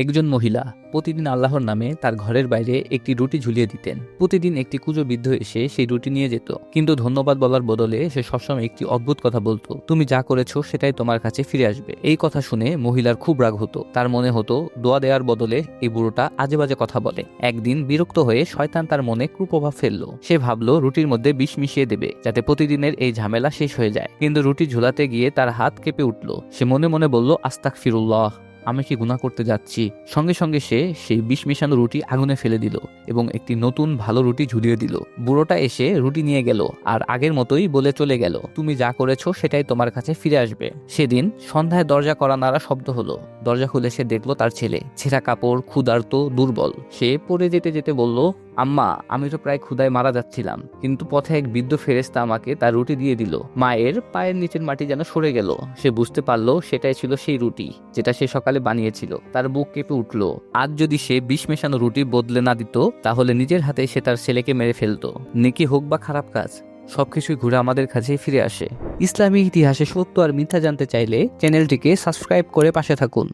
একজন মহিলা প্রতিদিন আল্লাহর নামে তার ঘরের বাইরে একটি রুটি ঝুলিয়ে দিতেন। প্রতিদিন একটি কুজো বৃদ্ধ এসে সেই রুটি নিয়ে যেত, কিন্তু ধন্যবাদ বলার বদলে সে সবসময় একটি অদ্ভুত কথা বলতো, তুমি যা করেছো সেটাই তোমার কাছে ফিরে আসবে। এই কথা শুনে মহিলার খুব রাগ হতো। তার মনে হতো দোয়া দেওয়ার বদলে এই বুড়োটা আজে বাজে কথা বলে। একদিন বিরক্ত হয়ে শয়তান তার মনে কুপ্রভাব ফেললো। সে ভাবলো রুটির মধ্যে বিষ মিশিয়ে দেবে, যাতে প্রতিদিনের এই ঝামেলা শেষ হয়ে যায়। কিন্তু রুটি ঝুলাতে গিয়ে তার হাত কেঁপে উঠল। সে মনে মনে বলল, আস্তাগফিরুল্লাহ, আমি কি গুনাহ করতে যাচ্ছি। সঙ্গে সঙ্গে সে সেই বিষ মেশানো রুটি আগুনে ফেলে দিল এবং একটি নতুন ভালো রুটি ঝুলিয়ে দিল। বুড়োটা এসে রুটি নিয়ে গেল আর আগের মতোই বলে চলে গেল, তুমি যা করেছো সেটাই তোমার কাছে ফিরে আসবে। সেদিন সন্ধ্যায় দরজা কড়া নাড়া শব্দ হলো। দরজা খুলে সে দেখলো তার ছেলে, ছেঁড়া কাপড়, ক্ষুধার্ত, দুর্বল। সে পড়ে যেতে যেতে বলল, আম্মা, আমি তো প্রায় ক্ষুধায় মারা যাচ্ছিলাম, কিন্তু পথে এক বৃদ্ধ ফেরেশতা আমাকে তার রুটি দিয়ে দিল। মায়ের পায়ের নিচের মাটি যেন সরে গেল। সে বুঝতে পারলো সেটাই ছিল সেই রুটি যেটা সে সকালে বানিয়েছিল। তার বুক কেঁপে উঠল। আজ যদি সে বিষ মেশানো রুটি বদলে না দিত, তাহলে নিজের হাতে সে তার ছেলেকে মেরে ফেলতো। নেকি হোক বা খারাপ কাজ, সবকিছুই ঘুরে আমাদের কাছে ফিরে আসে। ইসলামী ইতিহাসে সত্য আর মিথ্যা জানতে চাইলে চ্যানেলটিকে সাবস্ক্রাইব করে পাশে থাকুন।